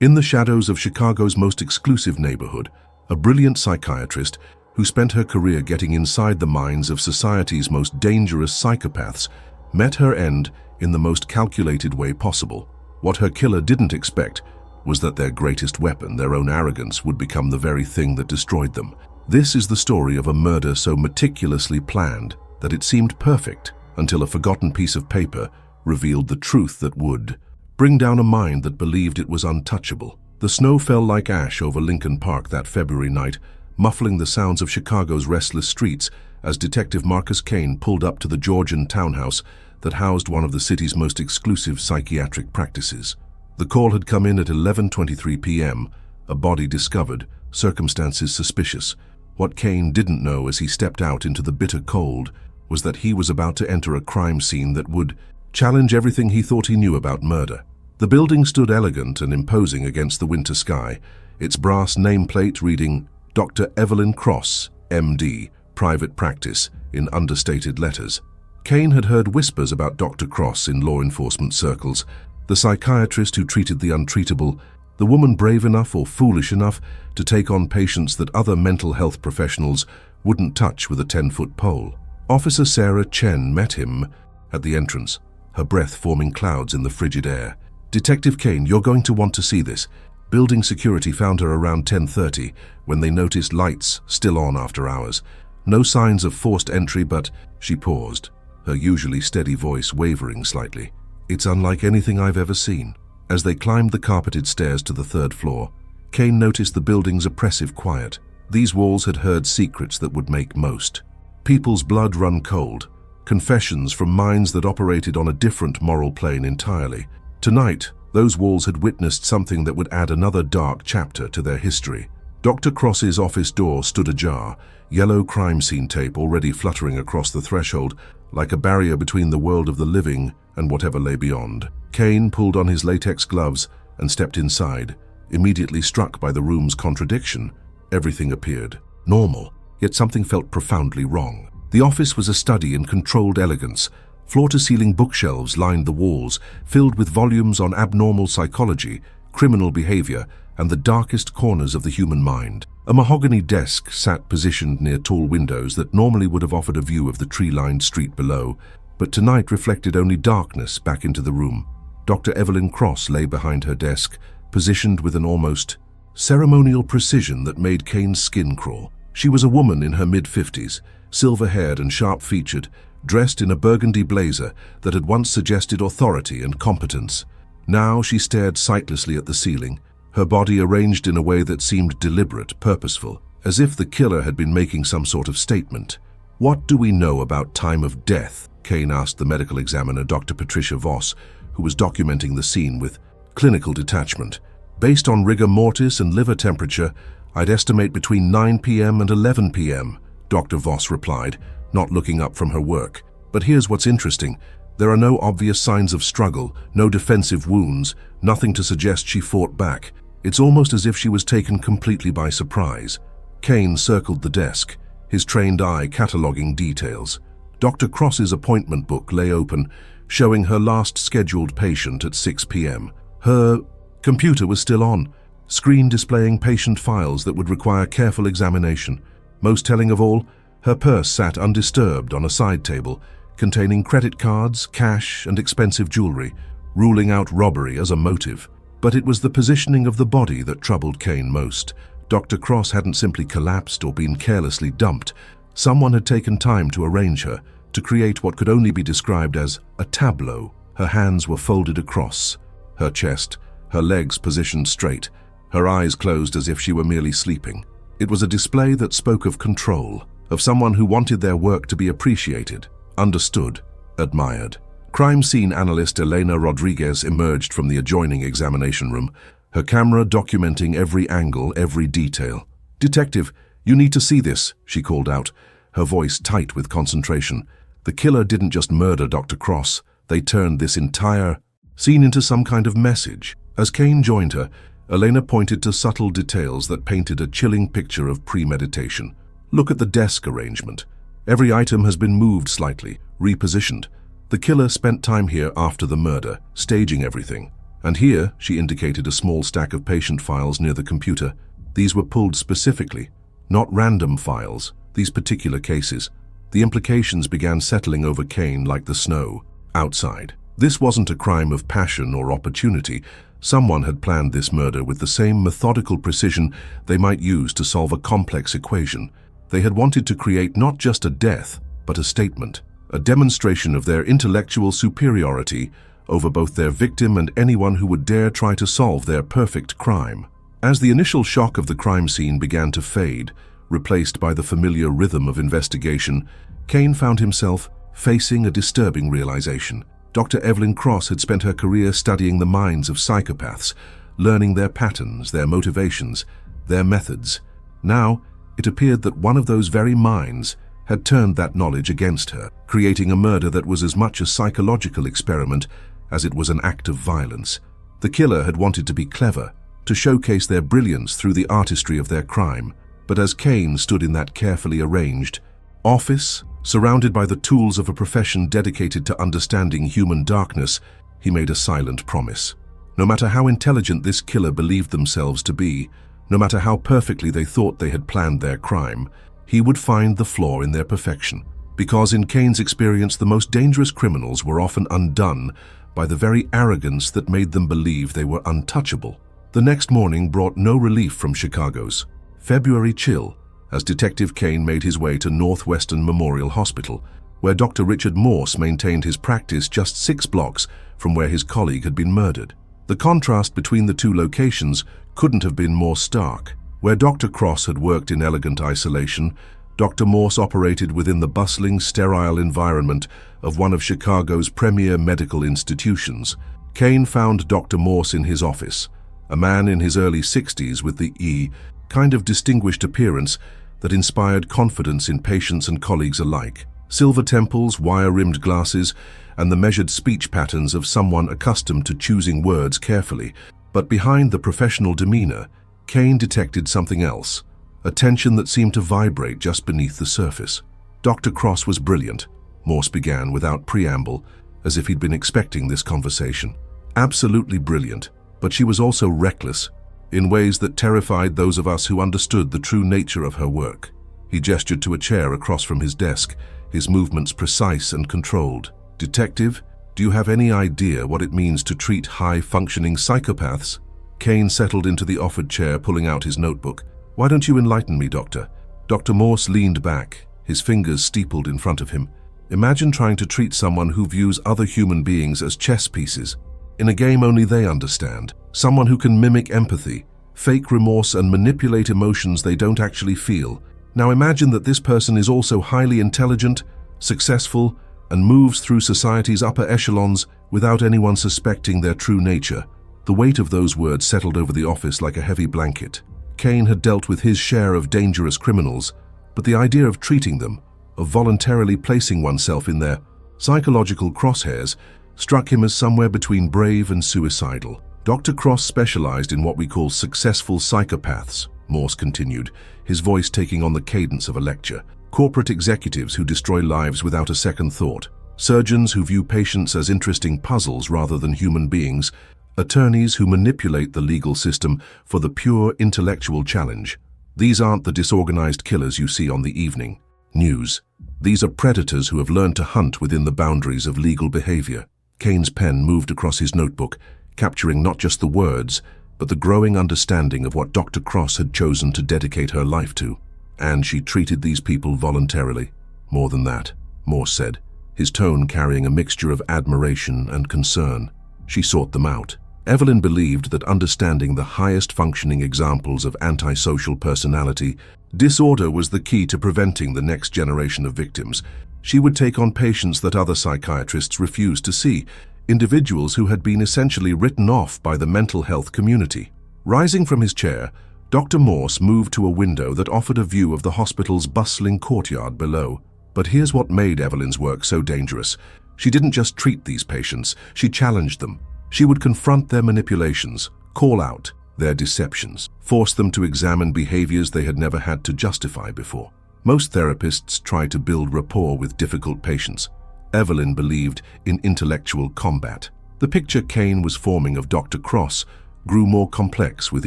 In the shadows of Chicago's most exclusive neighborhood, a brilliant psychiatrist who spent her career getting inside the minds of society's most dangerous psychopaths met her end in the most calculated way possible. What her killer didn't expect was that their greatest weapon, their own arrogance, would become the very thing that destroyed them. This is the story of a murder so meticulously planned that it seemed perfect until a forgotten piece of paper revealed the truth that would bring down a mind that believed it was untouchable. The snow fell like ash over Lincoln Park that February night, muffling the sounds of Chicago's restless streets as Detective Marcus Kane pulled up to the Georgian townhouse that housed one of the city's most exclusive psychiatric practices. The call had come in at 11:23 p.m., a body discovered, circumstances suspicious. What Kane didn't know as he stepped out into the bitter cold was that he was about to enter a crime scene that would challenge everything he thought he knew about murder. The building stood elegant and imposing against the winter sky, its brass nameplate reading Dr. Evelyn Cross, M.D., Private Practice, in understated letters. Kane had heard whispers about Dr. Cross in law enforcement circles, the psychiatrist who treated the untreatable, the woman brave enough or foolish enough to take on patients that other mental health professionals wouldn't touch with a 10-foot pole. Officer Sarah Chen met him at the entrance, her breath forming clouds in the frigid air. "Detective Kane, you're going to want to see this." Building security found her around 10:30 when they noticed lights still on after hours. No signs of forced entry, but she paused, her usually steady voice wavering slightly. "It's unlike anything I've ever seen." As they climbed the carpeted stairs to the third floor, Kane noticed the building's oppressive quiet. These walls had heard secrets that would make most people's blood run cold, confessions from minds that operated on a different moral plane entirely. Tonight, those walls had witnessed something that would add another dark chapter to their history. Dr. Cross's office door stood ajar, yellow crime scene tape already fluttering across the threshold, like a barrier between the world of the living and whatever lay beyond. Kane pulled on his latex gloves and stepped inside, immediately struck by the room's contradiction. Everything appeared normal, yet something felt profoundly wrong. The office was a study in controlled elegance. Floor-to-ceiling bookshelves lined the walls, filled with volumes on abnormal psychology, criminal behavior, and the darkest corners of the human mind. A mahogany desk sat positioned near tall windows that normally would have offered a view of the tree-lined street below, but tonight reflected only darkness back into the room. Dr. Evelyn Cross lay behind her desk, positioned with an almost ceremonial precision that made Kane's skin crawl. She was a woman in her mid-50s, silver-haired and sharp-featured, dressed in a burgundy blazer that had once suggested authority and competence. Now she stared sightlessly at the ceiling, her body arranged in a way that seemed deliberate, purposeful, as if the killer had been making some sort of statement. "What do we know about time of death?" Kane asked the medical examiner, Dr. Patricia Voss, who was documenting the scene with clinical detachment. "Based on rigor mortis and liver temperature, I'd estimate between 9 p.m. and 11 p.m., Dr. Voss replied, not looking up from her work. "But here's what's interesting. There are no obvious signs of struggle, no defensive wounds, nothing to suggest she fought back. It's almost as if she was taken completely by surprise." Kane circled the desk, his trained eye cataloging details. Dr. Cross's appointment book lay open, showing her last scheduled patient at 6 p.m. Her computer was still on, screen displaying patient files that would require careful examination. Most telling of all, her purse sat undisturbed on a side table, containing credit cards, cash, and expensive jewelry, ruling out robbery as a motive. But it was the positioning of the body that troubled Kane most. Dr. Cross hadn't simply collapsed or been carelessly dumped. Someone had taken time to arrange her, to create what could only be described as a tableau. Her hands were folded across her chest, her legs positioned straight, her eyes closed as if she were merely sleeping. It was a display that spoke of control, of someone who wanted their work to be appreciated, understood, admired. Crime scene analyst Elena Rodriguez emerged from the adjoining examination room, her camera documenting every angle, every detail. "Detective, you need to see this," she called out, her voice tight with concentration. The killer didn't just murder Dr. Cross, they turned this entire scene into some kind of message. As Kane joined her, Elena pointed to subtle details that painted a chilling picture of premeditation. "Look at the desk arrangement. Every item has been moved slightly, repositioned. The killer spent time here after the murder, staging everything. And here, she indicated a small stack of patient files near the computer. These were pulled specifically, not random files, these particular cases. The implications began settling over Kane like the snow outside. This wasn't a crime of passion or opportunity. Someone had planned this murder with the same methodical precision they might use to solve a complex equation. They had wanted to create not just a death, but a statement, a demonstration of their intellectual superiority over both their victim and anyone who would dare try to solve their perfect crime. As the initial shock of the crime scene began to fade, replaced by the familiar rhythm of investigation, Kane found himself facing a disturbing realization. Dr. Evelyn Cross had spent her career studying the minds of psychopaths, learning their patterns, their motivations, their methods. Now, it appeared that one of those very minds had turned that knowledge against her, creating a murder that was as much a psychological experiment as it was an act of violence. The killer had wanted to be clever, to showcase their brilliance through the artistry of their crime. But as Kane stood in that carefully arranged office, surrounded by the tools of a profession dedicated to understanding human darkness, he made a silent promise. No matter how intelligent this killer believed themselves to be, no matter how perfectly they thought they had planned their crime, he would find the flaw in their perfection. Because in Kane's experience, the most dangerous criminals were often undone by the very arrogance that made them believe they were untouchable. The next morning brought no relief from Chicago's February chill as Detective Kane made his way to Northwestern Memorial Hospital, where Dr. Richard Morse maintained his practice just 6 blocks from where his colleague had been murdered. The contrast between the two locations couldn't have been more stark. Where Dr. Cross had worked in elegant isolation, Dr. Morse operated within the bustling, sterile environment of one of Chicago's premier medical institutions. Kane found Dr. Morse in his office, a man in his early 60s with the kind of distinguished appearance that inspired confidence in patients and colleagues alike. Silver temples, wire-rimmed glasses, and the measured speech patterns of someone accustomed to choosing words carefully. But behind the professional demeanor, Kane detected something else, a tension that seemed to vibrate just beneath the surface. Dr. Cross was brilliant, Morse began without preamble, as if he'd been expecting this conversation. Absolutely brilliant, but she was also reckless, in ways that terrified those of us who understood the true nature of her work. He gestured to a chair across from his desk, his movements precise and controlled. "Detective, do you have any idea what it means to treat high-functioning psychopaths?" Kane settled into the offered chair, pulling out his notebook. "Why don't you enlighten me, Doctor?" Dr. Morse leaned back, his fingers steepled in front of him. "Imagine trying to treat someone who views other human beings as chess pieces, in a game only they understand. Someone who can mimic empathy, fake remorse, and manipulate emotions they don't actually feel. Now imagine that this person is also highly intelligent, successful, and moves through society's upper echelons without anyone suspecting their true nature." The weight of those words settled over the office like a heavy blanket. Kane had dealt with his share of dangerous criminals, but the idea of treating them, of voluntarily placing oneself in their psychological crosshairs, struck him as somewhere between brave and suicidal. Dr. Cross specialized in what we call successful psychopaths, Morse continued, his voice taking on the cadence of a lecture. Corporate executives who destroy lives without a second thought. Surgeons who view patients as interesting puzzles rather than human beings. Attorneys who manipulate the legal system for the pure intellectual challenge. These aren't the disorganized killers you see on the evening news. These are predators who have learned to hunt within the boundaries of legal behavior. Kane's pen moved across his notebook, capturing not just the words, but the growing understanding of what Dr. Cross had chosen to dedicate her life to. And she treated these people voluntarily. More than that, Morse said, his tone carrying a mixture of admiration and concern. She sought them out. Evelyn believed that understanding the highest functioning examples of antisocial personality disorder was the key to preventing the next generation of victims. She would take on patients that other psychiatrists refused to see, individuals who had been essentially written off by the mental health community. Rising from his chair, Dr. Morse moved to a window that offered a view of the hospital's bustling courtyard below. But here's what made Evelyn's work so dangerous. She didn't just treat these patients, she challenged them. She would confront their manipulations, call out their deceptions, force them to examine behaviors they had never had to justify before. Most therapists try to build rapport with difficult patients. Evelyn believed in intellectual combat. The picture Kane was forming of Dr. Cross grew more complex with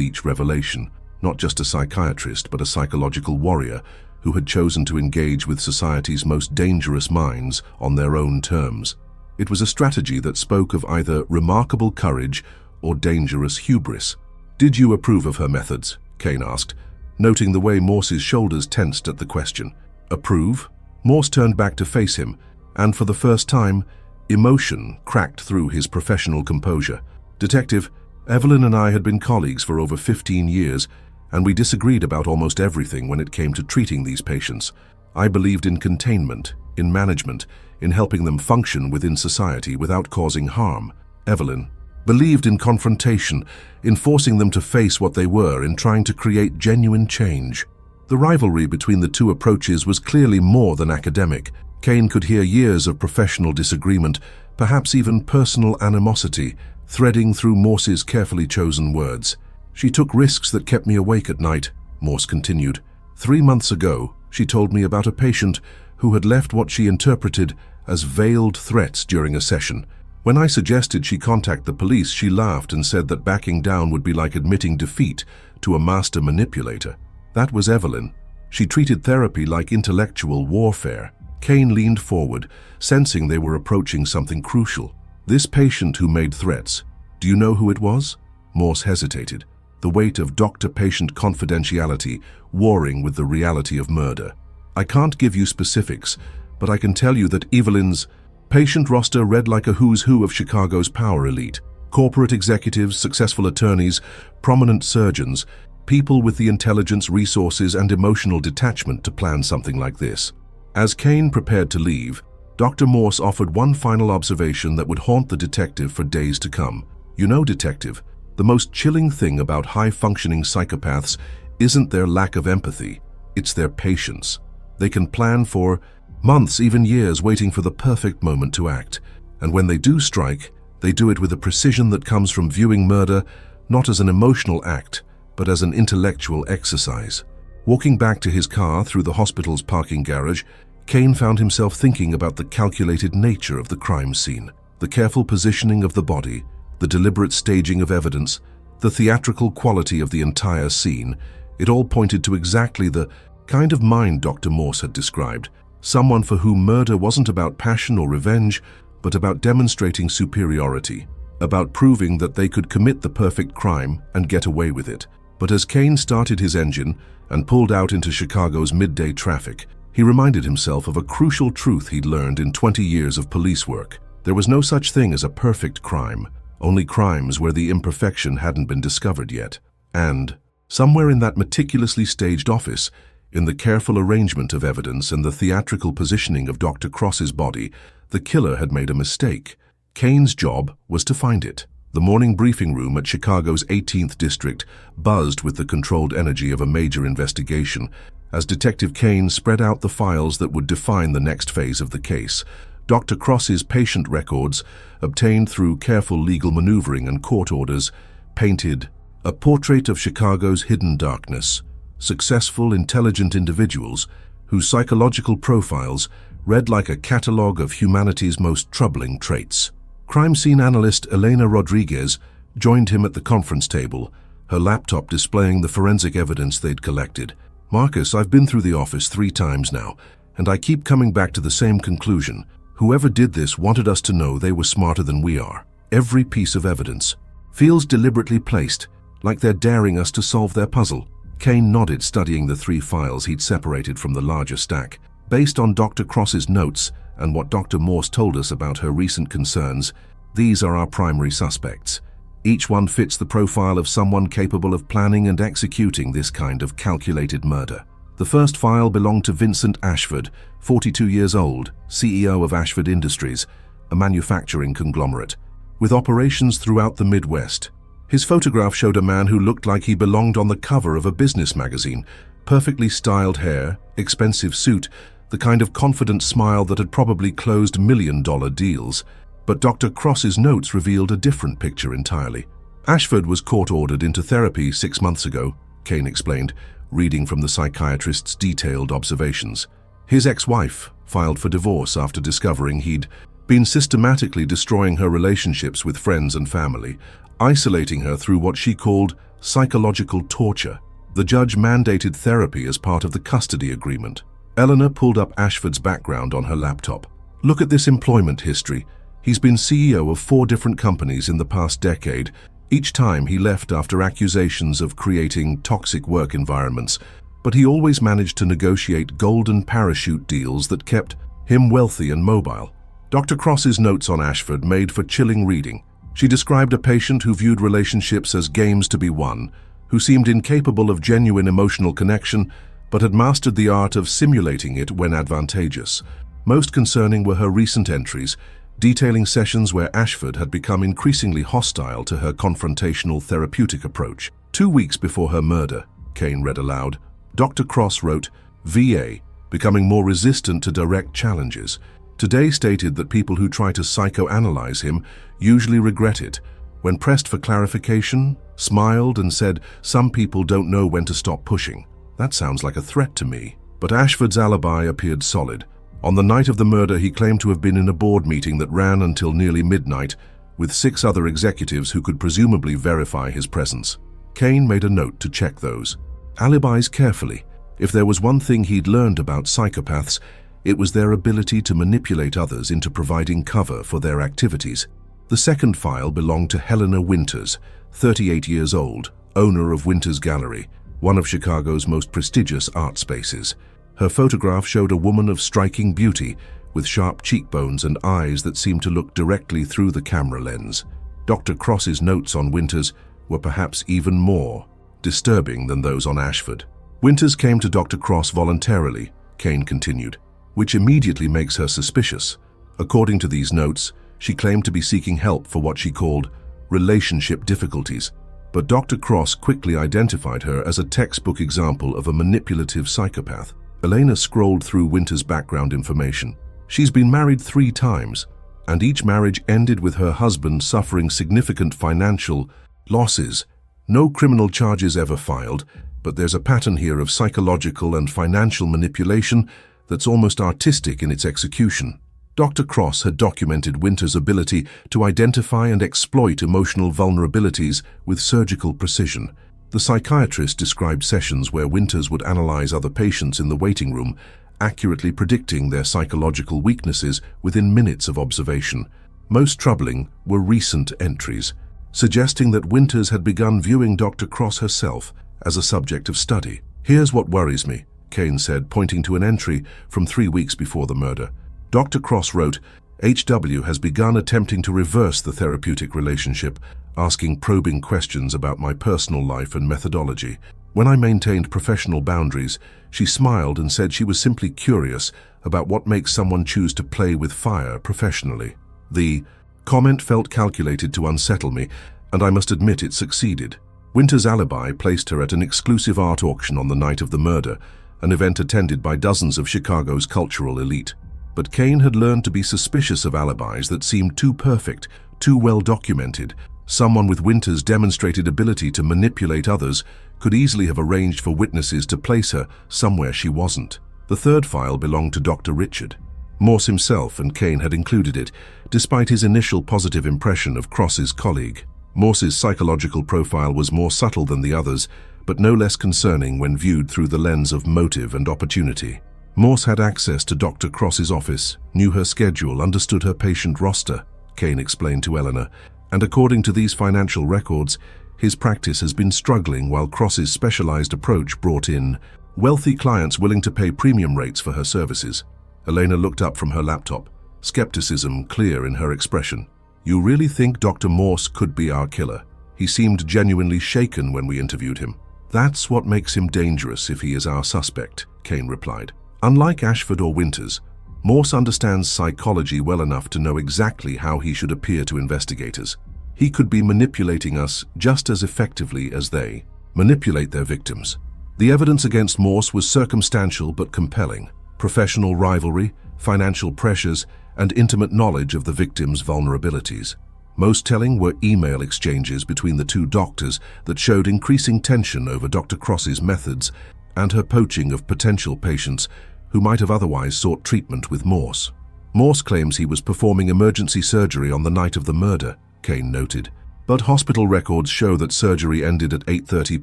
each revelation, not just a psychiatrist but a psychological warrior who had chosen to engage with society's most dangerous minds on their own terms. It was a strategy that spoke of either remarkable courage or dangerous hubris. "Did you approve of her methods?" Kane asked, noting the way Morse's shoulders tensed at the question. "Approve?" Morse turned back to face him, and for the first time, emotion cracked through his professional composure. "Detective, Evelyn and I had been colleagues for over 15 years, and we disagreed about almost everything when it came to treating these patients. I believed in containment, in management, in helping them function within society without causing harm. Evelyn believed in confrontation, in forcing them to face what they were, in trying to create genuine change." The rivalry between the two approaches was clearly more than academic. Kane could hear years of professional disagreement, perhaps even personal animosity, threading through Morse's carefully chosen words. "She took risks that kept me awake at night," Morse continued. 3 months ago, she told me about a patient who had left what she interpreted as veiled threats during a session. When I suggested she contact the police, she laughed and said that backing down would be like admitting defeat to a master manipulator. That was Evelyn. She treated therapy like intellectual warfare. Kane leaned forward, sensing they were approaching something crucial. "This patient who made threats, do you know who it was?" Morse hesitated, the weight of doctor-patient confidentiality warring with the reality of murder. "I can't give you specifics, but I can tell you that Evelyn's patient roster read like a who's who of Chicago's power elite. Corporate executives, successful attorneys, prominent surgeons, people with the intelligence, resources, and emotional detachment to plan something like this." As Kane prepared to leave, Dr. Morse offered one final observation that would haunt the detective for days to come. "You know, detective, the most chilling thing about high-functioning psychopaths isn't their lack of empathy, it's their patience. They can plan for months, even years, waiting for the perfect moment to act. And when they do strike, they do it with a precision that comes from viewing murder not as an emotional act, but as an intellectual exercise." Walking back to his car through the hospital's parking garage, Kane found himself thinking about the calculated nature of the crime scene, the careful positioning of the body, the deliberate staging of evidence, the theatrical quality of the entire scene. It all pointed to exactly the kind of mind Dr. Morse had described, someone for whom murder wasn't about passion or revenge, but about demonstrating superiority, about proving that they could commit the perfect crime and get away with it. But as Kane started his engine and pulled out into Chicago's midday traffic, he reminded himself of a crucial truth he'd learned in 20 years of police work. There was no such thing as a perfect crime, only crimes where the imperfection hadn't been discovered yet. And, somewhere in that meticulously staged office, in the careful arrangement of evidence and the theatrical positioning of Dr. Cross's body, the killer had made a mistake. Kane's job was to find it. The morning briefing room at Chicago's 18th District buzzed with the controlled energy of a major investigation as Detective Kane spread out the files that would define the next phase of the case. Dr. Cross's patient records, obtained through careful legal maneuvering and court orders, painted a portrait of Chicago's hidden darkness, successful, intelligent individuals whose psychological profiles read like a catalogue of humanity's most troubling traits. Crime scene analyst Elena Rodriguez joined him at the conference table, her laptop displaying the forensic evidence they'd collected. "Marcus, I've been through the office 3 times now, and I keep coming back to the same conclusion. Whoever did this wanted us to know they were smarter than we are. Every piece of evidence feels deliberately placed, like they're daring us to solve their puzzle." Kane nodded, studying the 3 files he'd separated from the larger stack. "Based on Dr. Cross's notes and what Dr. Morse told us about her recent concerns, these are our primary suspects. Each one fits the profile of someone capable of planning and executing this kind of calculated murder." The first file belonged to Vincent Ashford, 42 years old, CEO of Ashford Industries, a manufacturing conglomerate, with operations throughout the Midwest. His photograph showed a man who looked like he belonged on the cover of a business magazine. Perfectly styled hair, expensive suit, the kind of confident smile that had probably closed million-dollar deals. But Dr. Cross's notes revealed a different picture entirely. "Ashford was court-ordered into therapy 6 months ago," Kane explained, reading from the psychiatrist's detailed observations. "His ex-wife filed for divorce after discovering he'd been systematically destroying her relationships with friends and family, isolating her through what she called psychological torture. The judge mandated therapy as part of the custody agreement. Eleanor pulled up Ashford's background on her laptop. Look at this employment history. He's been CEO of 4 different companies in the past decade. Each time he left after accusations of creating toxic work environments, but he always managed to negotiate golden parachute deals that kept him wealthy and mobile. Dr. Cross's notes on Ashford made for chilling reading. She described a patient who viewed relationships as games to be won, who seemed incapable of genuine emotional connection, but had mastered the art of simulating it when advantageous. Most concerning were her recent entries, detailing sessions where Ashford had become increasingly hostile to her confrontational therapeutic approach. 2 weeks before her murder, Kane read aloud, Dr. Cross wrote, VA, becoming more resistant to direct challenges. Today stated that people who try to psychoanalyze him usually regret it. When pressed for clarification, smiled and said, some people don't know when to stop pushing. That sounds like a threat to me. But Ashford's alibi appeared solid. On the night of the murder, he claimed to have been in a board meeting that ran until nearly midnight, with 6 other executives who could presumably verify his presence. Kane made a note to check those alibis carefully. If there was one thing he'd learned about psychopaths, it was their ability to manipulate others into providing cover for their activities. The second file belonged to Helena Winters, 38 years old, owner of Winters Gallery, one of Chicago's most prestigious art spaces. Her photograph showed a woman of striking beauty, with sharp cheekbones and eyes that seemed to look directly through the camera lens. Dr. Cross's notes on Winters were perhaps even more disturbing than those on Ashford. Winters came to Dr. Cross voluntarily, Kane continued, which immediately makes her suspicious. According to these notes, she claimed to be seeking help for what she called relationship difficulties, but Dr. Cross quickly identified her as a textbook example of a manipulative psychopath. Elena scrolled through Winters' background information. She's been married 3 times, and each marriage ended with her husband suffering significant financial losses. No criminal charges ever filed, but there's a pattern here of psychological and financial manipulation that's almost artistic in its execution. Dr. Cross had documented Winters' ability to identify and exploit emotional vulnerabilities with surgical precision. The psychiatrist described sessions where Winters would analyze other patients in the waiting room, accurately predicting their psychological weaknesses within minutes of observation. Most troubling were recent entries, suggesting that Winters had begun viewing Dr. Cross herself as a subject of study. Here's what worries me, Kane said, pointing to an entry from 3 weeks before the murder. Dr. Cross wrote, HW has begun attempting to reverse the therapeutic relationship, asking probing questions about my personal life and methodology. When I maintained professional boundaries, she smiled and said she was simply curious about what makes someone choose to play with fire professionally. The comment felt calculated to unsettle me, and I must admit it succeeded. Winters' alibi placed her at an exclusive art auction on the night of the murder, an event attended by dozens of Chicago's cultural elite. But Kane had learned to be suspicious of alibis that seemed too perfect, too well documented. Someone with Winters' demonstrated ability to manipulate others could easily have arranged for witnesses to place her somewhere she wasn't. The third file belonged to Dr. Richard. Morse himself, and Kane had included it, despite his initial positive impression of Cross's colleague. Morse's psychological profile was more subtle than the others, but no less concerning when viewed through the lens of motive and opportunity. Morse had access to Dr. Cross's office, knew her schedule, understood her patient roster, Kane explained to Eleanor, and according to these financial records, his practice has been struggling while Cross's specialized approach brought in wealthy clients willing to pay premium rates for her services. Elena looked up from her laptop, skepticism clear in her expression. You really think Dr. Morse could be our killer? He seemed genuinely shaken when we interviewed him. That's what makes him dangerous if he is our suspect, Kane replied. Unlike Ashford or Winters, Morse understands psychology well enough to know exactly how he should appear to investigators. He could be manipulating us just as effectively as they manipulate their victims. The evidence against Morse was circumstantial but compelling. Professional rivalry, financial pressures, and intimate knowledge of the victim's vulnerabilities. Most telling were email exchanges between the 2 doctors that showed increasing tension over Dr. Cross's methods and her poaching of potential patients who might have otherwise sought treatment with Morse. Morse claims he was performing emergency surgery on the night of the murder, Kane noted. But hospital records show that surgery ended at 8:30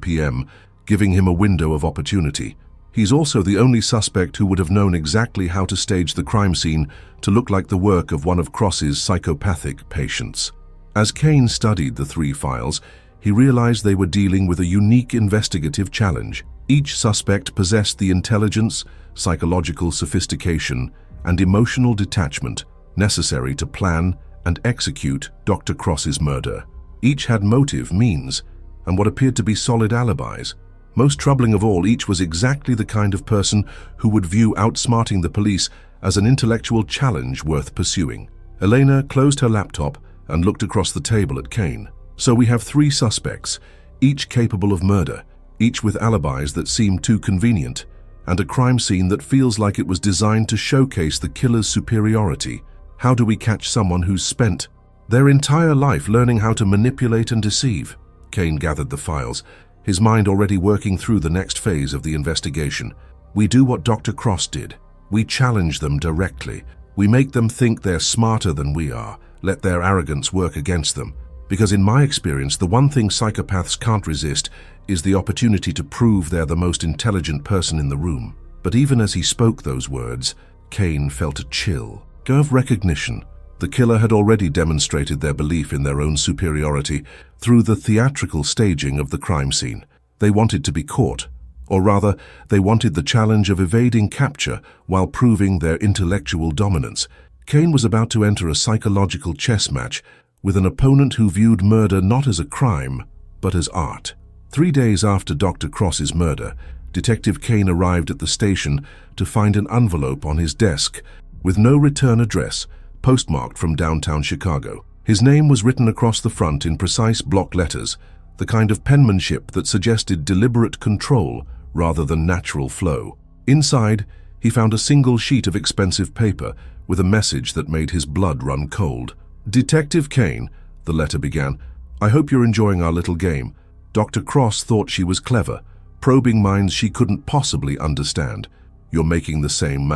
p.m., giving him a window of opportunity. He's also the only suspect who would have known exactly how to stage the crime scene to look like the work of one of Cross's psychopathic patients. As Kane studied the three files, he realized they were dealing with a unique investigative challenge. Each suspect possessed the intelligence, psychological sophistication, and emotional detachment necessary to plan and execute Dr. Cross's murder. Each had motive, means, and what appeared to be solid alibis. Most troubling of all, each was exactly the kind of person who would view outsmarting the police as an intellectual challenge worth pursuing. Elena closed her laptop and looked across the table at Kane. So we have three suspects, each capable of murder, each with alibis that seem too convenient, and a crime scene that feels like it was designed to showcase the killer's superiority. How do we catch someone who's spent their entire life learning how to manipulate and deceive? Kane gathered the files, his mind already working through the next phase of the investigation. We do what Dr. Cross did. We challenge them directly. We make them think they're smarter than we are, let their arrogance work against them. Because in my experience, the one thing psychopaths can't resist is the opportunity to prove they're the most intelligent person in the room. But even as he spoke those words, Kane felt a chill of recognition. The killer had already demonstrated their belief in their own superiority through the theatrical staging of the crime scene. They wanted to be caught, or rather, they wanted the challenge of evading capture while proving their intellectual dominance. Kane was about to enter a psychological chess match with an opponent who viewed murder not as a crime, but as art. 3 days after Dr. Cross's murder, Detective Kane arrived at the station to find an envelope on his desk with no return address, postmarked from downtown Chicago. His name was written across the front in precise block letters, the kind of penmanship that suggested deliberate control rather than natural flow. Inside, he found a single sheet of expensive paper with a message that made his blood run cold. "Detective Kane," the letter began, "I hope you're enjoying our little game. Dr. Cross thought she was clever, probing minds she couldn't possibly understand. You're making the same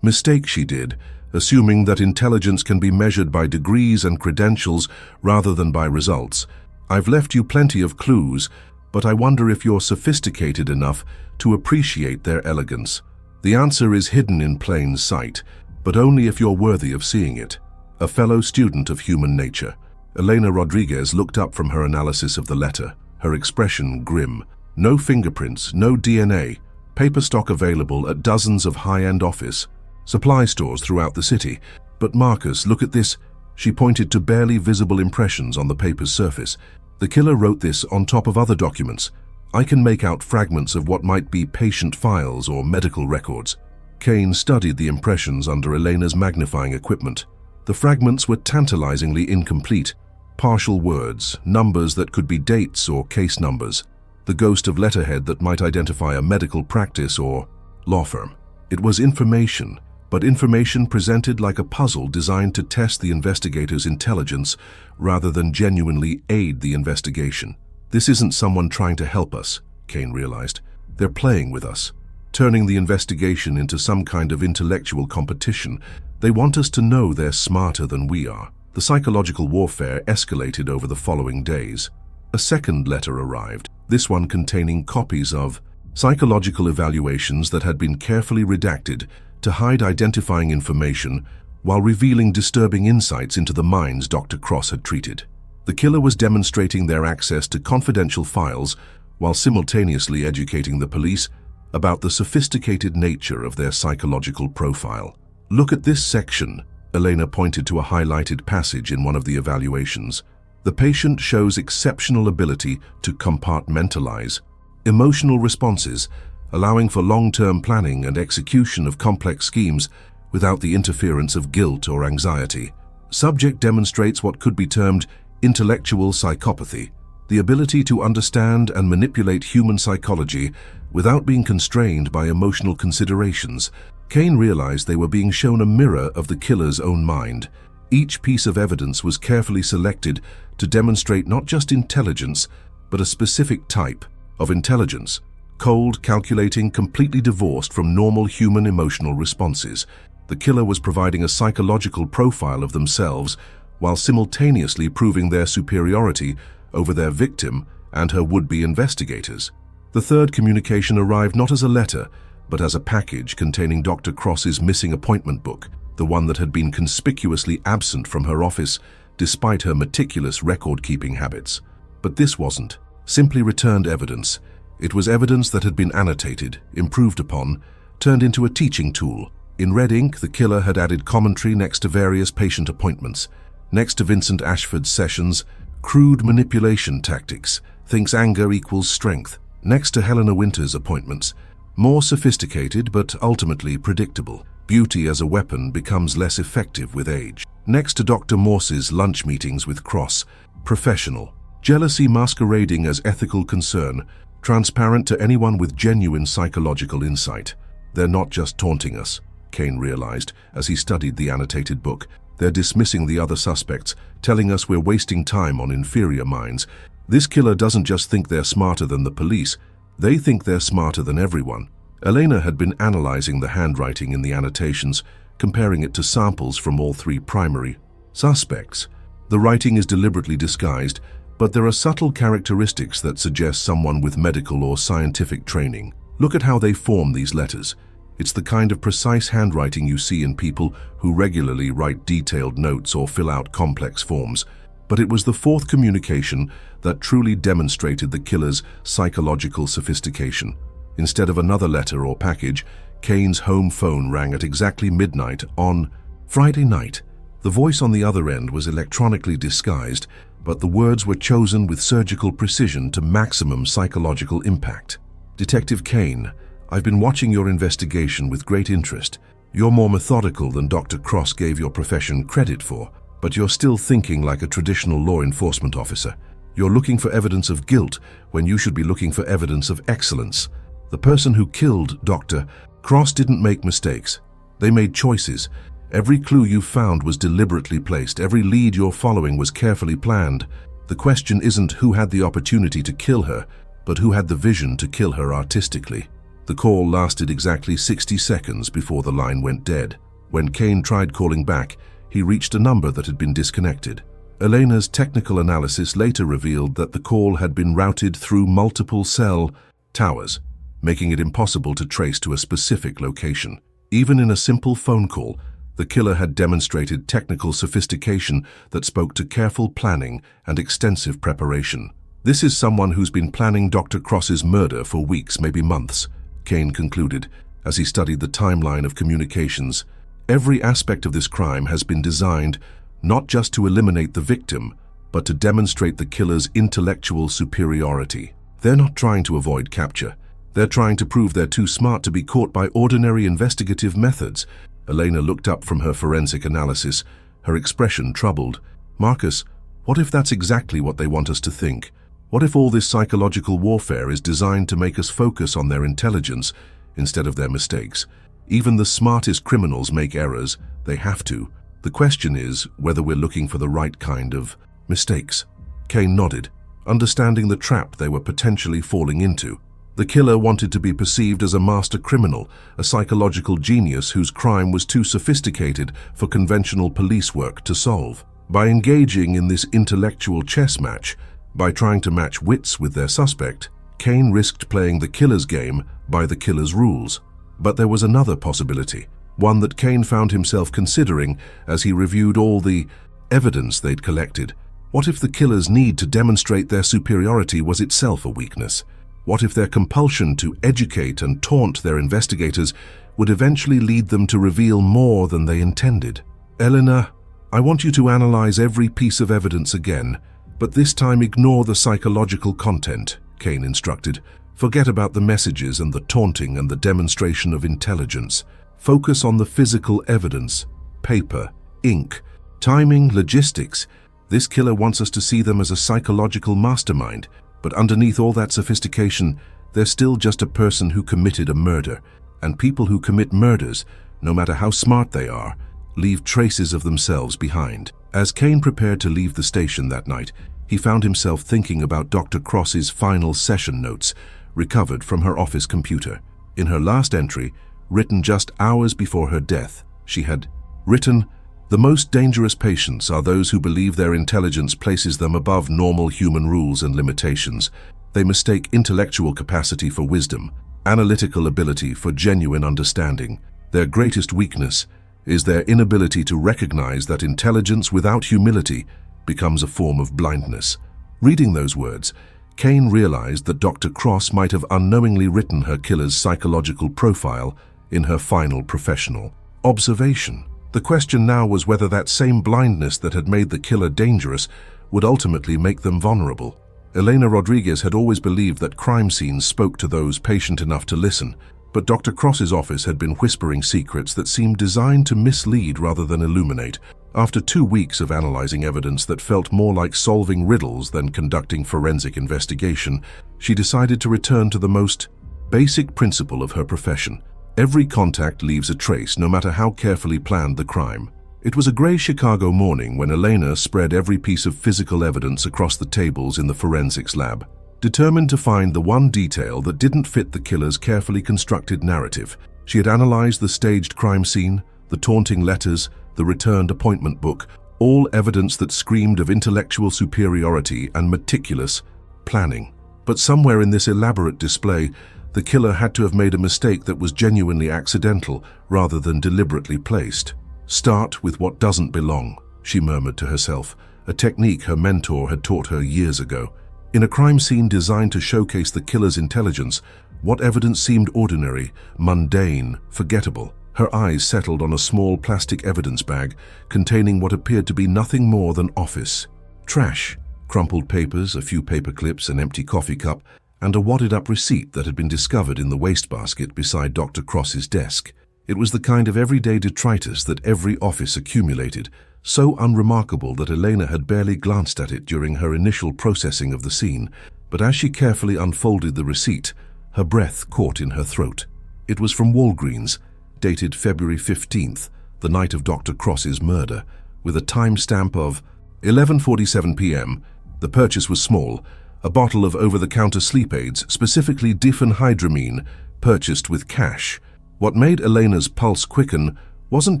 mistake she did, assuming that intelligence can be measured by degrees and credentials rather than by results. I've left you plenty of clues, but I wonder if you're sophisticated enough to appreciate their elegance. The answer is hidden in plain sight, but only if you're worthy of seeing it." A fellow student of human nature, Elena Rodriguez looked up from her analysis of the letter, her expression grim. No fingerprints, no DNA, paper stock available at dozens of high-end office supply stores throughout the city. "But Marcus, look at this." She pointed to barely visible impressions on the paper's surface. "The killer wrote this on top of other documents. I can make out fragments of what might be patient files or medical records." Kane studied the impressions under Elena's magnifying equipment. The fragments were tantalizingly incomplete. Partial words, numbers that could be dates or case numbers, the ghost of letterhead that might identify a medical practice or law firm. It was information, but information presented like a puzzle designed to test the investigator's intelligence rather than genuinely aid the investigation. This isn't someone trying to help us, Kane realized. They're playing with us, turning the investigation into some kind of intellectual competition. They want us to know they're smarter than we are. The psychological warfare escalated over the following days. A second letter arrived, this one containing copies of psychological evaluations that had been carefully redacted to hide identifying information while revealing disturbing insights into the minds Dr. Cross had treated. The killer was demonstrating their access to confidential files while simultaneously educating the police about the sophisticated nature of their psychological profile. "Look at this section," Elena pointed to a highlighted passage in one of the evaluations. "The patient shows exceptional ability to compartmentalize emotional responses, allowing for long-term planning and execution of complex schemes without the interference of guilt or anxiety. Subject demonstrates what could be termed intellectual psychopathy, the ability to understand and manipulate human psychology without being constrained by emotional considerations." Kane realized they were being shown a mirror of the killer's own mind. Each piece of evidence was carefully selected to demonstrate not just intelligence, but a specific type of intelligence, cold, calculating, completely divorced from normal human emotional responses. The killer was providing a psychological profile of themselves while simultaneously proving their superiority over their victim and her would-be investigators. The third communication arrived not as a letter, but as a package containing Dr. Cross's missing appointment book, the one that had been conspicuously absent from her office despite her meticulous record-keeping habits. But this wasn't simply returned evidence. It was evidence that had been annotated, improved upon, turned into a teaching tool. In red ink, the killer had added commentary next to various patient appointments, next to Vincent Ashford's sessions, crude manipulation tactics, thinks anger equals strength, next to Helena Winter's appointments, more sophisticated but ultimately predictable. Beauty as a weapon becomes less effective with age. Next to Dr. Morse's lunch meetings with Cross, professional. Jealousy masquerading as ethical concern, transparent to anyone with genuine psychological insight. They're not just taunting us, Kane realized as he studied the annotated book. They're dismissing the other suspects, telling us we're wasting time on inferior minds. This killer doesn't just think they're smarter than the police, they think they're smarter than everyone. Elena had been analyzing the handwriting in the annotations, comparing it to samples from all three primary suspects. The writing is deliberately disguised, but there are subtle characteristics that suggest someone with medical or scientific training. Look at how they form these letters. It's the kind of precise handwriting you see in people who regularly write detailed notes or fill out complex forms. But it was the fourth communication that truly demonstrated the killer's psychological sophistication. Instead of another letter or package, Kane's home phone rang at exactly midnight on Friday night. The voice on the other end was electronically disguised, but the words were chosen with surgical precision to maximum psychological impact. Detective Kane, I've been watching your investigation with great interest. You're more methodical than Dr. Cross gave your profession credit for, but you're still thinking like a traditional law enforcement officer. You're looking for evidence of guilt when you should be looking for evidence of excellence. The person who killed Dr. Cross didn't make mistakes. They made choices. Every clue you found was deliberately placed. Every lead you're following was carefully planned. The question isn't who had the opportunity to kill her, but who had the vision to kill her artistically. The call lasted exactly 60 seconds before the line went dead. When Kane tried calling back, he reached a number that had been disconnected. Elena's technical analysis later revealed that the call had been routed through multiple cell towers, making it impossible to trace to a specific location. Even in a simple phone call, the killer had demonstrated technical sophistication that spoke to careful planning and extensive preparation. This is someone who's been planning Dr. Cross's murder for weeks, maybe months, Kane concluded as he studied the timeline of communications. Every aspect of this crime has been designed not just to eliminate the victim, but to demonstrate the killer's intellectual superiority. They're not trying to avoid capture. They're trying to prove they're too smart to be caught by ordinary investigative methods. Elena looked up from her forensic analysis, her expression troubled. Marcus, what if that's exactly what they want us to think? What if all this psychological warfare is designed to make us focus on their intelligence instead of their mistakes? Even the smartest criminals make errors. They have to. The question is whether we're looking for the right kind of mistakes. Kane nodded, understanding the trap they were potentially falling into. The killer wanted to be perceived as a master criminal, a psychological genius whose crime was too sophisticated for conventional police work to solve. By engaging in this intellectual chess match, by trying to match wits with their suspect, Kane risked playing the killer's game by the killer's rules. But there was another possibility, one that Kane found himself considering as he reviewed all the evidence they'd collected. What if the killer's need to demonstrate their superiority was itself a weakness? What if their compulsion to educate and taunt their investigators would eventually lead them to reveal more than they intended? Elena, I want you to analyze every piece of evidence again, but this time ignore the psychological content, Kane instructed. Forget about the messages and the taunting and the demonstration of intelligence. Focus on the physical evidence, paper, ink, timing, logistics. This killer wants us to see them as a psychological mastermind, but underneath all that sophistication, they're still just a person who committed a murder. And people who commit murders, no matter how smart they are, leave traces of themselves behind. As Kane prepared to leave the station that night, he found himself thinking about Dr. Cross's final session notes, recovered from her office computer. In her last entry, written just hours before her death, She had written, "The most dangerous patients are those who believe their intelligence places them above normal human rules and limitations. They mistake intellectual capacity for wisdom, analytical ability for genuine understanding. Their greatest weakness is their inability to recognize that intelligence without humility becomes a form of blindness." Reading those words, Kane realized that Dr. Cross might have unknowingly written her killer's psychological profile in her final professional observation. The question now was whether that same blindness that had made the killer dangerous would ultimately make them vulnerable. Elena Rodriguez had always believed that crime scenes spoke to those patient enough to listen, but Dr. Cross's office had been whispering secrets that seemed designed to mislead rather than illuminate. After 2 weeks of analyzing evidence that felt more like solving riddles than conducting forensic investigation, she decided to return to the most basic principle of her profession. Every contact leaves a trace, no matter how carefully planned the crime. It was a gray Chicago morning when Elena spread every piece of physical evidence across the tables in the forensics lab. Determined to find the one detail that didn't fit the killer's carefully constructed narrative, she had analyzed the staged crime scene, the taunting letters, the returned appointment book, all evidence that screamed of intellectual superiority and meticulous planning. But somewhere in this elaborate display, the killer had to have made a mistake that was genuinely accidental rather than deliberately placed. "Start with what doesn't belong," she murmured to herself, a technique her mentor had taught her years ago. In a crime scene designed to showcase the killer's intelligence, what evidence seemed ordinary, mundane, forgettable? Her eyes settled on a small plastic evidence bag containing what appeared to be nothing more than office trash, crumpled papers, a few paper clips, an empty coffee cup, and a wadded-up receipt that had been discovered in the wastebasket beside Dr. Cross's desk. It was the kind of everyday detritus that every office accumulated, so unremarkable that Elena had barely glanced at it during her initial processing of the scene. But as she carefully unfolded the receipt, her breath caught in her throat. It was from Walgreens, dated February 15th, the night of Dr. Cross's murder, with a timestamp of 11:47 p.m. The purchase was small, a bottle of over-the-counter sleep aids, specifically diphenhydramine, purchased with cash. What made Elena's pulse quicken wasn't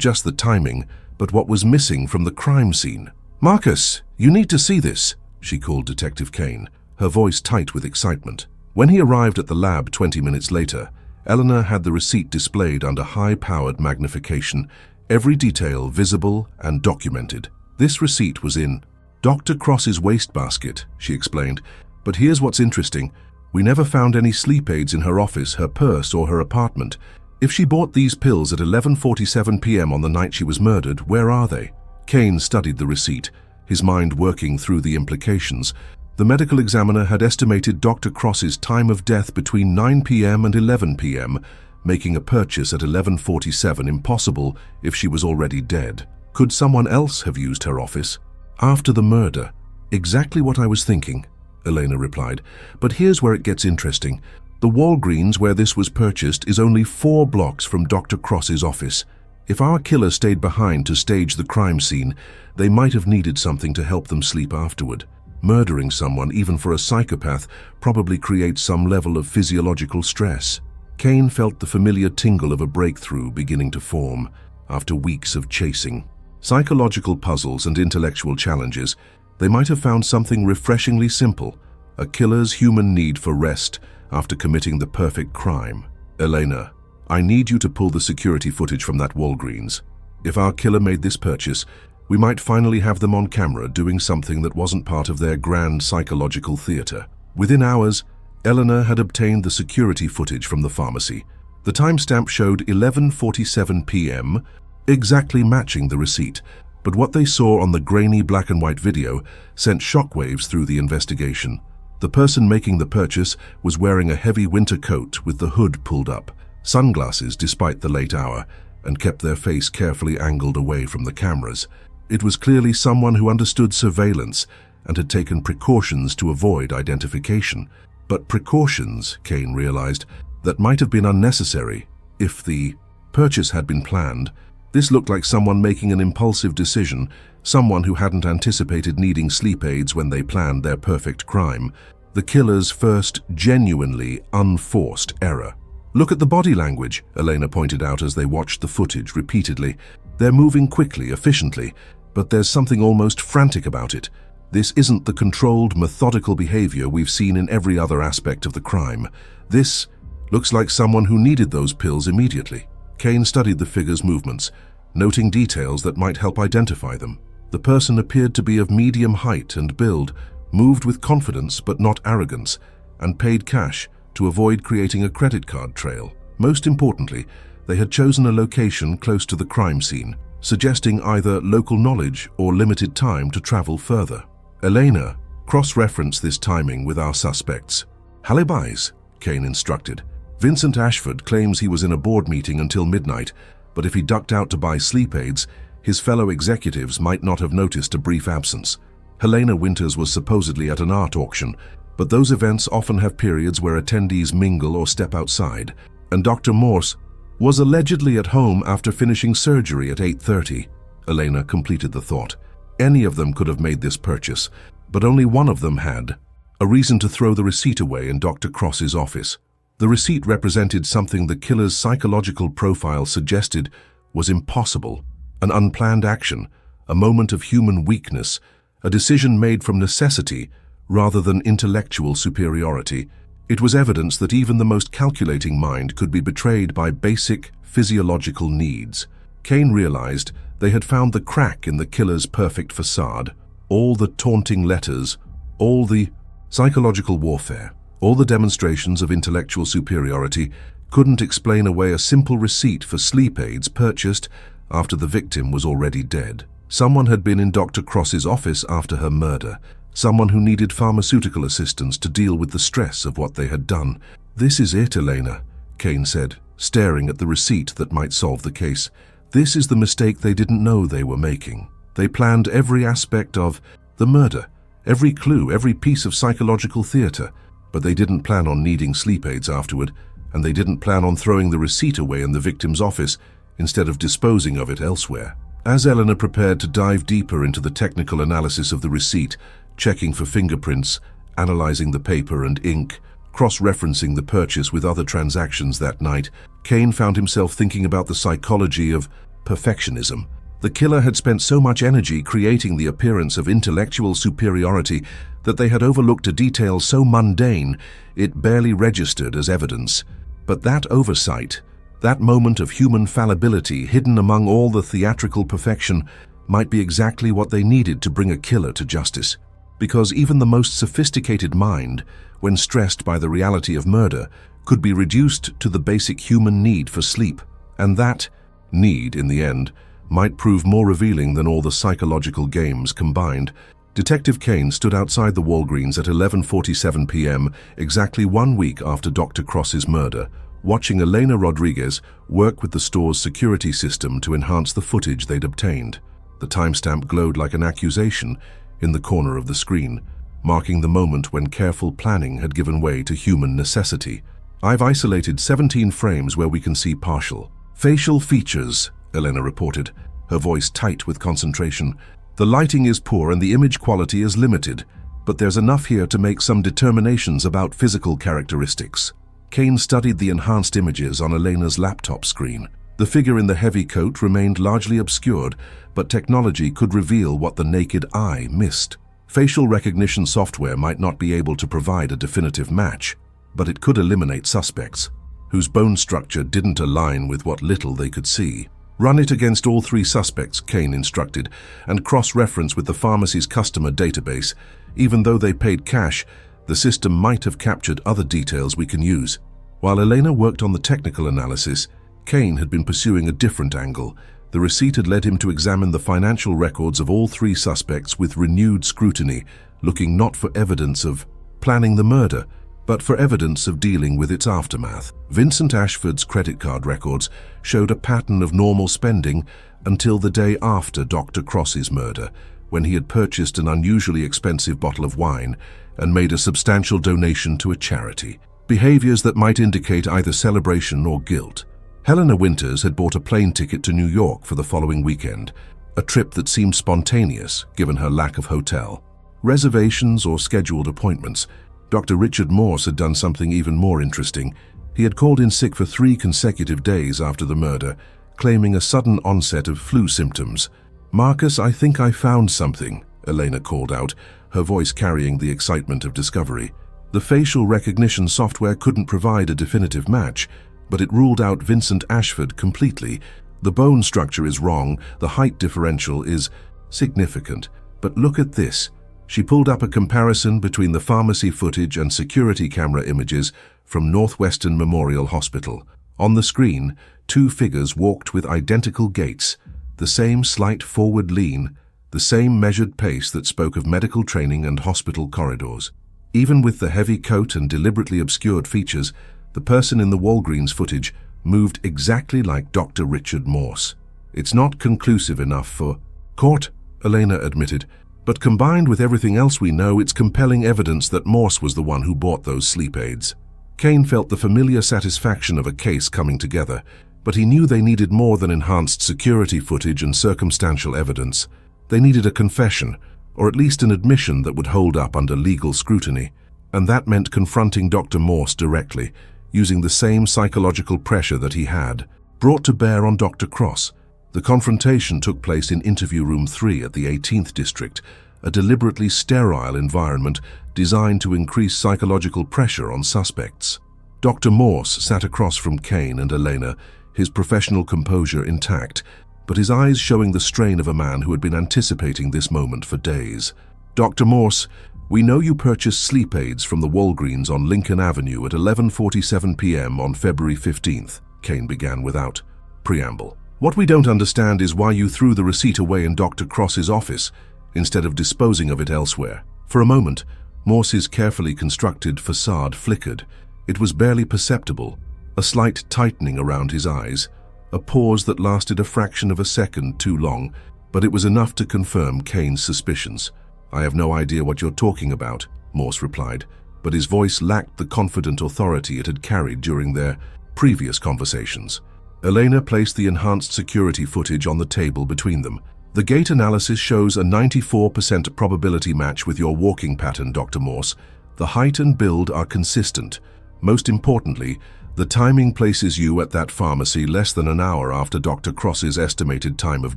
just the timing, but what was missing from the crime scene. "Marcus, you need to see this," she called Detective Kane, her voice tight with excitement. When he arrived at the lab 20 minutes later, Eleanor had the receipt displayed under high-powered magnification, every detail visible and documented. This receipt was in Dr. Cross's wastebasket, she explained. But here's what's interesting. We never found any sleep aids in her office, her purse, or her apartment. If she bought these pills at 11:47 p.m. on the night she was murdered, where are they? Kane studied the receipt, his mind working through the implications. The medical examiner had estimated Dr. Cross's time of death between 9 p.m. and 11 p.m., making a purchase at 11:47 impossible if she was already dead. Could someone else have used her office? After the murder. Exactly what I was thinking, Elena replied. But here's where it gets interesting. The Walgreens where this was purchased is only 4 blocks from Dr. Cross's office. If our killer stayed behind to stage the crime scene, they might have needed something to help them sleep afterward. Murdering someone, even for a psychopath, probably creates some level of physiological stress. Kane felt the familiar tingle of a breakthrough beginning to form after weeks of chasing. Psychological puzzles and intellectual challenges, they might have found something refreshingly simple, a killer's human need for rest after committing the perfect crime. Elena, I need you to pull the security footage from that Walgreens. If our killer made this purchase, we might finally have them on camera doing something that wasn't part of their grand psychological theater. Within hours, Eleanor had obtained the security footage from the pharmacy. The timestamp showed 11:47 p.m., exactly matching the receipt, but what they saw on the grainy black and white video sent shockwaves through the investigation. The person making the purchase was wearing a heavy winter coat with the hood pulled up, sunglasses despite the late hour, and kept their face carefully angled away from the cameras. It was clearly someone who understood surveillance and had taken precautions to avoid identification. But precautions, Kane realized, that might have been unnecessary if the purchase had been planned. This looked like someone making an impulsive decision, someone who hadn't anticipated needing sleep aids when they planned their perfect crime. The killer's first genuinely unforced error. "Look at the body language," Elena pointed out as they watched the footage repeatedly. "They're moving quickly, efficiently, but there's something almost frantic about it. This isn't the controlled, methodical behavior we've seen in every other aspect of the crime. This looks like someone who needed those pills immediately." Kane studied the figure's movements, noting details that might help identify them. The person appeared to be of medium height and build, moved with confidence but not arrogance, and paid cash to avoid creating a credit card trail. Most importantly, they had chosen a location close to the crime scene, suggesting either local knowledge or limited time to travel further. Elena cross-referenced this timing with our suspects. "Alibis," Kane instructed. "Vincent Ashford claims he was in a board meeting until midnight, but if he ducked out to buy sleep aids, his fellow executives might not have noticed a brief absence. Helena Winters was supposedly at an art auction, but those events often have periods where attendees mingle or step outside, and Dr. Morse was allegedly at home after finishing surgery at 8:30. Elena completed the thought. Any of them could have made this purchase, but only one of them had a reason to throw the receipt away in Dr. Cross's office. The receipt represented something the killer's psychological profile suggested was impossible, an unplanned action, a moment of human weakness, a decision made from necessity rather than intellectual superiority. It was evidence that even the most calculating mind could be betrayed by basic physiological needs. Kane realized they had found the crack in the killer's perfect facade. All the taunting letters, all the psychological warfare, all the demonstrations of intellectual superiority couldn't explain away a simple receipt for sleep aids purchased after the victim was already dead. Someone had been in Dr. Cross's office after her murder, someone who needed pharmaceutical assistance to deal with the stress of what they had done. "This is it, Elena," Kane said, staring at the receipt that might solve the case. "This is the mistake they didn't know they were making. They planned every aspect of the murder, every clue, every piece of psychological theater, but they didn't plan on needing sleep aids afterward, and they didn't plan on throwing the receipt away in the victim's office instead of disposing of it elsewhere." As Eleanor prepared to dive deeper into the technical analysis of the receipt, checking for fingerprints, analyzing the paper and ink, cross-referencing the purchase with other transactions that night, Kane found himself thinking about the psychology of perfectionism. The killer had spent so much energy creating the appearance of intellectual superiority that they had overlooked a detail so mundane it barely registered as evidence. But that oversight, that moment of human fallibility hidden among all the theatrical perfection, might be exactly what they needed to bring a killer to justice. Because even the most sophisticated mind, when stressed by the reality of murder, could be reduced to the basic human need for sleep. And that need, in the end, might prove more revealing than all the psychological games combined. Detective Kane stood outside the Walgreens at 11:47 p.m., exactly 1 week after Dr. Cross's murder, watching Elena Rodriguez work with the store's security system to enhance the footage they'd obtained. The timestamp glowed like an accusation in the corner of the screen, marking the moment when careful planning had given way to human necessity. "I've isolated 17 frames where we can see partial facial features," Elena reported, her voice tight with concentration. "The lighting is poor and the image quality is limited, but there's enough here to make some determinations about physical characteristics." Kane studied the enhanced images on Elena's laptop screen. The figure in the heavy coat remained largely obscured, but technology could reveal what the naked eye missed. Facial recognition software might not be able to provide a definitive match, but it could eliminate suspects whose bone structure didn't align with what little they could see. "Run it against all 3 suspects," Kane instructed, "and cross-reference with the pharmacy's customer database. Even though they paid cash, the system might have captured other details we can use." While Elena worked on the technical analysis, Kane had been pursuing a different angle. The receipt had led him to examine the financial records of all 3 suspects with renewed scrutiny, looking not for evidence of planning the murder, but for evidence of dealing with its aftermath. Vincent Ashford's credit card records showed a pattern of normal spending until the day after Dr. Cross's murder, when he had purchased an unusually expensive bottle of wine and made a substantial donation to a charity. Behaviors that might indicate either celebration or guilt. Helena Winters had bought a plane ticket to New York for the following weekend, a trip that seemed spontaneous given her lack of hotel reservations or scheduled appointments. Dr. Richard Morse had done something even more interesting. He had called in sick for 3 consecutive days after the murder, claiming a sudden onset of flu symptoms. "Marcus, I think I found something," Elena called out, her voice carrying the excitement of discovery. The facial recognition software couldn't provide a definitive match, but it ruled out Vincent Ashford completely. "The bone structure is wrong, the height differential is significant. But look at this." She pulled up a comparison between the pharmacy footage and security camera images from Northwestern Memorial Hospital. On the screen, 2 figures walked with identical gaits, the same slight forward lean, the same measured pace that spoke of medical training and hospital corridors. Even with the heavy coat and deliberately obscured features, the person in the Walgreens footage moved exactly like Dr. Richard Morse. "It's not conclusive enough for court," Elena admitted, "but combined with everything else we know, it's compelling evidence that Morse was the one who bought those sleep aids." Kane felt the familiar satisfaction of a case coming together, but he knew they needed more than enhanced security footage and circumstantial evidence. They needed a confession, or at least an admission that would hold up under legal scrutiny, and that meant confronting Dr. Morse directly, using the same psychological pressure that he had brought to bear on Dr. Cross. The confrontation took place in Interview Room 3 at the 18th District, a deliberately sterile environment designed to increase psychological pressure on suspects. Dr. Morse sat across from Kane and Elena, his professional composure intact, but his eyes showing the strain of a man who had been anticipating this moment for days. "Dr. Morse, we know you purchased sleep aids from the Walgreens on Lincoln Avenue at 11:47 p.m. on February 15th, Kane began without preamble. "What we don't understand is why you threw the receipt away in Dr. Cross's office instead of disposing of it elsewhere." For a moment, Morse's carefully constructed facade flickered. It was barely perceptible, a slight tightening around his eyes, a pause that lasted a fraction of a second too long, but it was enough to confirm Kane's suspicions. "I have no idea what you're talking about," Morse replied, but his voice lacked the confident authority it had carried during their previous conversations. Elena placed the enhanced security footage on the table between them. "The gait analysis shows a 94% probability match with your walking pattern, Dr. Morse. The height and build are consistent. Most importantly, the timing places you at that pharmacy less than an hour after Dr. Cross's estimated time of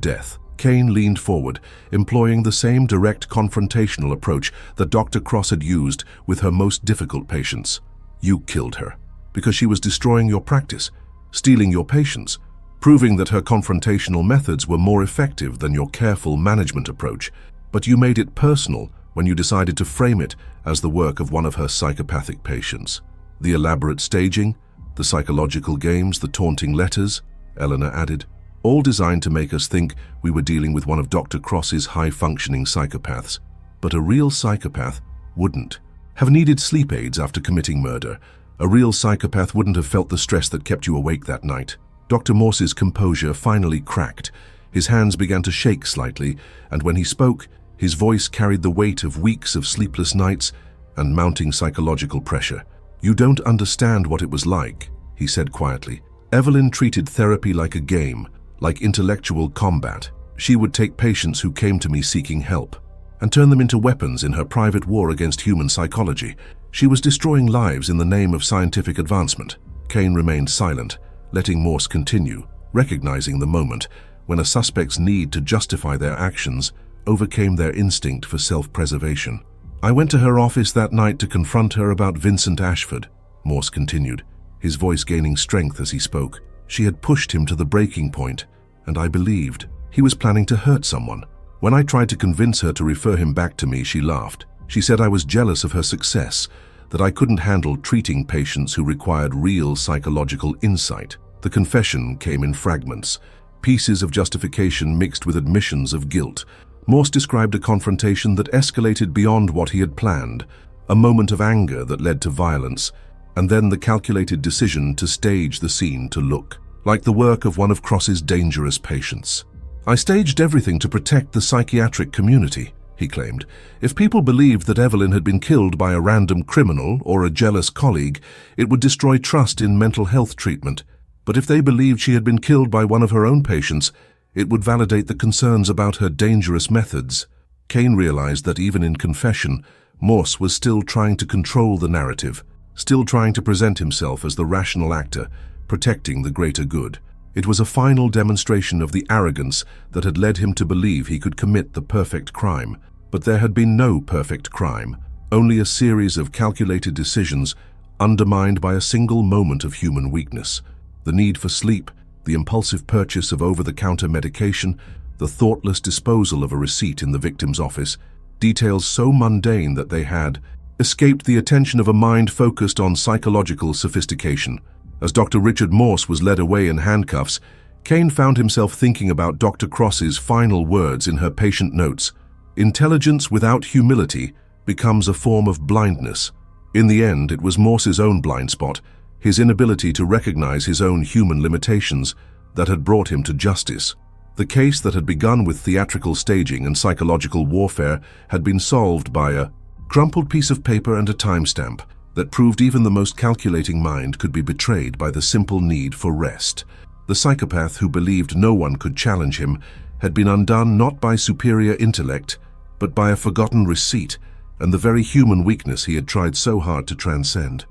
death." Kane leaned forward, employing the same direct confrontational approach that Dr. Cross had used with her most difficult patients. "You killed her because she was destroying your practice, stealing your patients, proving that her confrontational methods were more effective than your careful management approach. But you made it personal when you decided to frame it as the work of one of her psychopathic patients. The elaborate staging, the psychological games, the taunting letters," Eleanor added, "all designed to make us think we were dealing with one of Dr. Cross's high-functioning psychopaths. But a real psychopath wouldn't have needed sleep aids after committing murder. A real psychopath wouldn't have felt the stress that kept you awake that night." Dr. Morse's composure finally cracked. His hands began to shake slightly, and when he spoke, his voice carried the weight of weeks of sleepless nights and mounting psychological pressure. "You don't understand what it was like," he said quietly. "Evelyn treated therapy like a game, like intellectual combat. She would take patients who came to me seeking help and turn them into weapons in her private war against human psychology. She was destroying lives in the name of scientific advancement." Kane remained silent, letting Morse continue, recognizing the moment when a suspect's need to justify their actions overcame their instinct for self-preservation. "I went to her office that night to confront her about Vincent Ashford," Morse continued, his voice gaining strength as he spoke. "She had pushed him to the breaking point, and I believed he was planning to hurt someone. When I tried to convince her to refer him back to me, she laughed. She said I was jealous of her success, that I couldn't handle treating patients who required real psychological insight." The confession came in fragments, pieces of justification mixed with admissions of guilt. Morse described a confrontation that escalated beyond what he had planned, a moment of anger that led to violence, and then the calculated decision to stage the scene to look like the work of one of Cross's dangerous patients. "I staged everything to protect the psychiatric community," he claimed. "If people believed that Evelyn had been killed by a random criminal or a jealous colleague, it would destroy trust in mental health treatment. But if they believed she had been killed by one of her own patients, it would validate the concerns about her dangerous methods." Kane realized that even in confession, Morse was still trying to control the narrative, still trying to present himself as the rational actor, protecting the greater good. It was a final demonstration of the arrogance that had led him to believe he could commit the perfect crime. But there had been no perfect crime, only a series of calculated decisions undermined by a single moment of human weakness. The need for sleep, the impulsive purchase of over-the-counter medication, the thoughtless disposal of a receipt in the victim's office, details so mundane that they had escaped the attention of a mind focused on psychological sophistication. As Dr. Richard Morse was led away in handcuffs, Kane found himself thinking about Dr. Cross's final words in her patient notes. Intelligence without humility becomes a form of blindness. In the end, it was Morse's own blind spot, his inability to recognize his own human limitations, that had brought him to justice. The case that had begun with theatrical staging and psychological warfare had been solved by a crumpled piece of paper and a timestamp that proved even the most calculating mind could be betrayed by the simple need for rest. The psychopath who believed no one could challenge him had been undone not by superior intellect, but by a forgotten receipt and the very human weakness he had tried so hard to transcend.